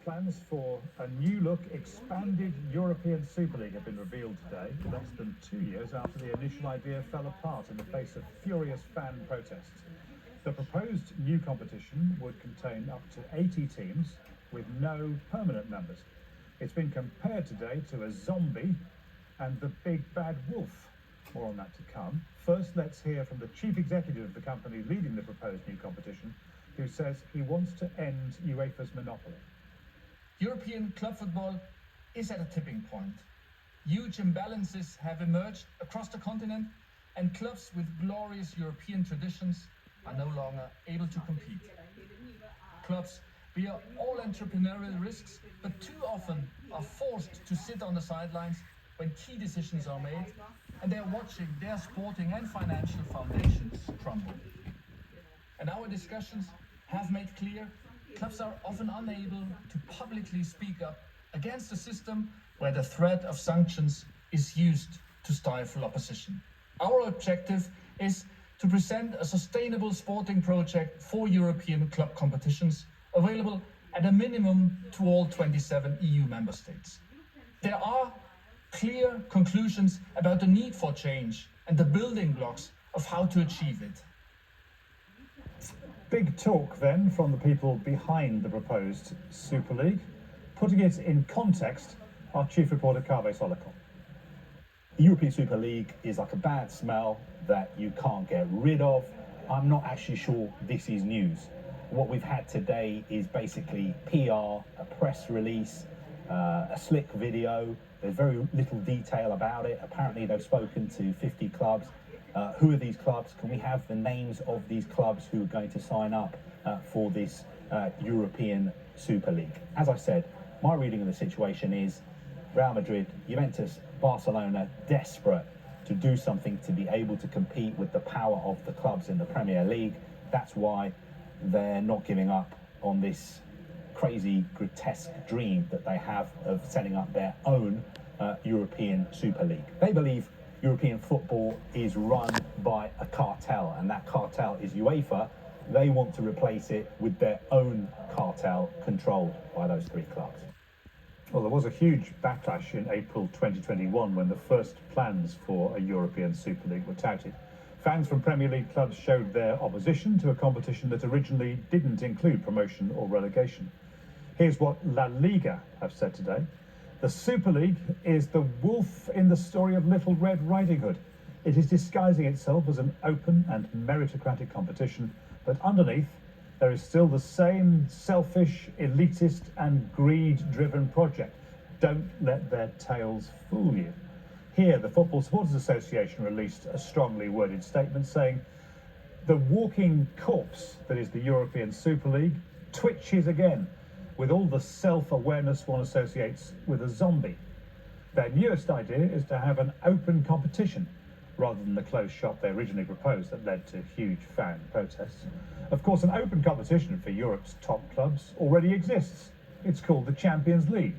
Plans for a new look, expanded European Super League have been revealed today, less than 2 years after the initial idea fell apart in the face of furious fan protests. The proposed new competition would contain up to 80 teams with no permanent members. It's been compared today to a zombie and the big bad wolf. More on that to come. First, let's hear from the chief executive of the company leading the proposed new competition, who says he wants to end UEFA's monopoly. European club football is at a tipping point. Huge imbalances have emerged across the continent, and clubs with glorious European traditions are no longer able to compete. Clubs bear all entrepreneurial risks, but too often are forced to sit on the sidelines when key decisions are made, and they're watching their sporting and financial foundations crumble. And our discussions have made clear clubs are often unable to publicly speak up against a system where the threat of sanctions is used to stifle opposition. Our objective is to present a sustainable sporting project for European club competitions, available at a minimum to all 27 EU member states. There are clear conclusions about the need for change and the building blocks of how to achieve it. Big talk then from the people behind the proposed Super League. Putting it in context, our chief reporter Kaveh Solakon. The European Super League is like a bad smell that you can't get rid of. I'm not actually sure this is news. What we've had today is basically PR, a press release, a slick video. There's very little detail about it. Apparently they've spoken to 50 clubs. Who are these clubs? Can we have the names of these clubs who are going to sign up for this European Super League? As I said, my reading of the situation is Real Madrid, Juventus, Barcelona, desperate to do something to be able to compete with the power of the clubs in the Premier League. That's why they're not giving up on this crazy, grotesque dream that they have of setting up their own European Super League. They believe European football is run by a cartel, and that cartel is UEFA. They want to replace it with their own cartel controlled by those three clubs. Well, there was a huge backlash in April 2021 when the first plans for a European Super League were touted. Fans from Premier League clubs showed their opposition to a competition that originally didn't include promotion or relegation. Here's what La Liga have said today. The Super League is the wolf in the story of Little Red Riding Hood. It is disguising itself as an open and meritocratic competition, but underneath there is still the same selfish, elitist and greed-driven project. Don't let their tales fool you. Here, the Football Supporters Association released a strongly worded statement saying, "The walking corpse that is the European Super League twitches again, with all the self-awareness one associates with a zombie. Their newest idea is to have an open competition, rather than the closed shop they originally proposed that led to huge fan protests. Of course, an open competition for Europe's top clubs already exists. It's called the Champions League.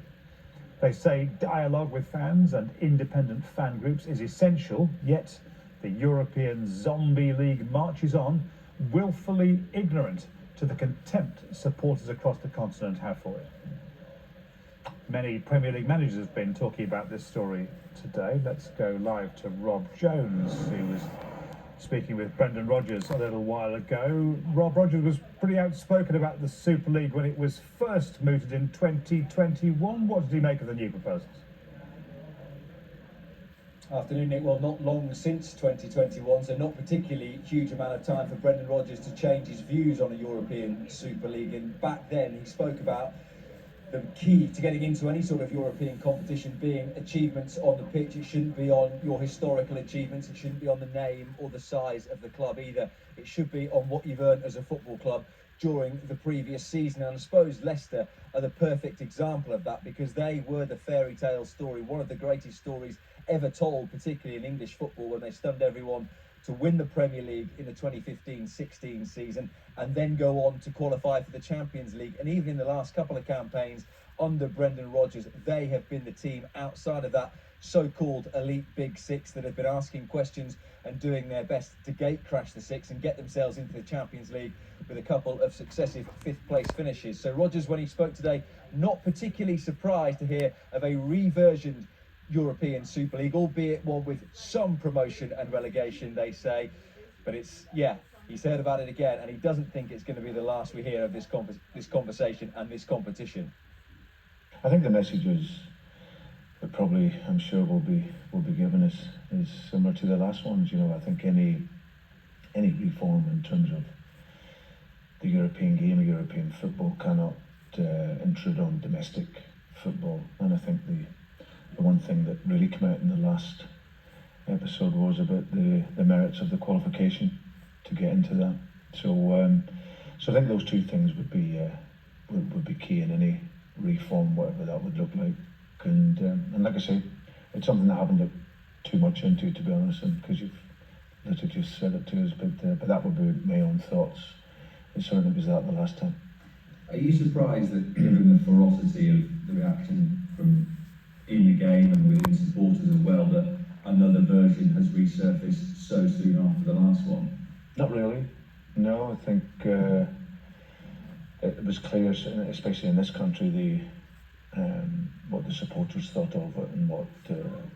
They say dialogue with fans and independent fan groups is essential, yet the European Zombie League marches on, willfully ignorant to the contempt supporters across the continent have for it." Many Premier League managers have been talking about this story today. Let's go live to Rob Jones, who was speaking with Brendan Rodgers a little while ago. Rob, Rodgers was pretty outspoken about the Super League when it was first mooted in 2021. What did he make of the new proposals? Afternoon, Nick. Well, not long since 2021, so not particularly huge amount of time for Brendan Rodgers to change his views on a European Super League. And back then he spoke about the key to getting into any sort of European competition being achievements on the pitch. It shouldn't be on your historical achievements. It shouldn't be on the name or the size of the club either. It should be on what you've earned as a football club during the previous season. And I suppose Leicester are the perfect example of that, because they were the fairy tale story, one of the greatest stories ever told, particularly in English football, when they stunned everyone to win the Premier League in the 2015-16 season and then go on to qualify for the Champions League. And even in the last couple of campaigns under Brendan Rodgers, they have been the team outside of that so-called elite Big Six that have been asking questions and doing their best to gate crash the six and get themselves into the Champions League with a couple of successive fifth place finishes. So Rodgers, when he spoke today, not particularly surprised to hear of a reversioned European Super League, albeit one with some promotion and relegation, they say. But it's, yeah, he's heard about it again, and he doesn't think it's going to be the last we hear of this conversation and this competition. I think the messages that probably, I'm sure, will be given is similar to the last ones. You know, I think any reform in terms of the European game, or European football, cannot intrude on domestic football. And I think the one thing that really came out in the last episode was about the merits of the qualification to get into that. So so I think those two things would be key in any reform, whatever that would look like. And like I say, it's something that I haven't looked too much into, to be honest, and because you've literally just said it to us, but that would be my own thoughts. It certainly was that the last time. Are you surprised that, given the ferocity of the reaction from in the game and within supporters as well, that another version has resurfaced so soon after the last one? Not really. No, I think it was clear, especially in this country, what the supporters thought of it and what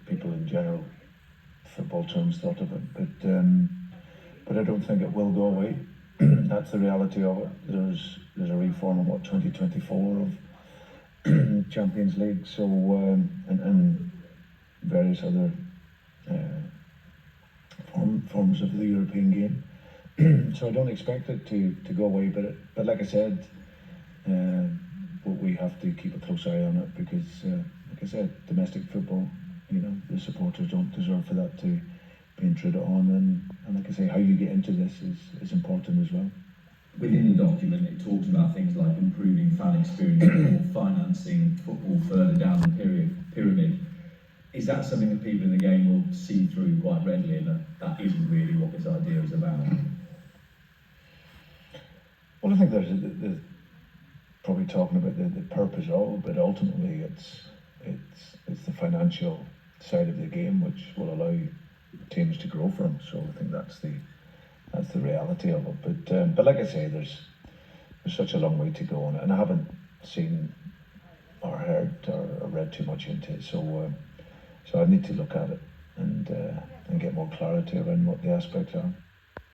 people in general, football terms, thought of it. But I don't think it will go away. That's the reality of it. There's a reform in 2024 of Champions League, so and various other forms of the European game. So I don't expect it to go away. But like I said, we have to keep a close eye on it because, like I said, domestic football, you know, the supporters don't deserve for that to be intruded on, and like I say, how you get into this is important as well. Within the document, it talks about things like improving fan experience or financing football further down the pyramid. Is that something that people in the game will see through quite readily, and that isn't really what this idea is about? Well, I think there's probably talking about the purpose of it, but ultimately it's the financial side of the game which will allow teams to grow from. So I think that's the reality of it. But like I say, there's such a long way to go on it, and I haven't seen or heard or read too much into it. So I need to look at it and get more clarity around what the aspects are.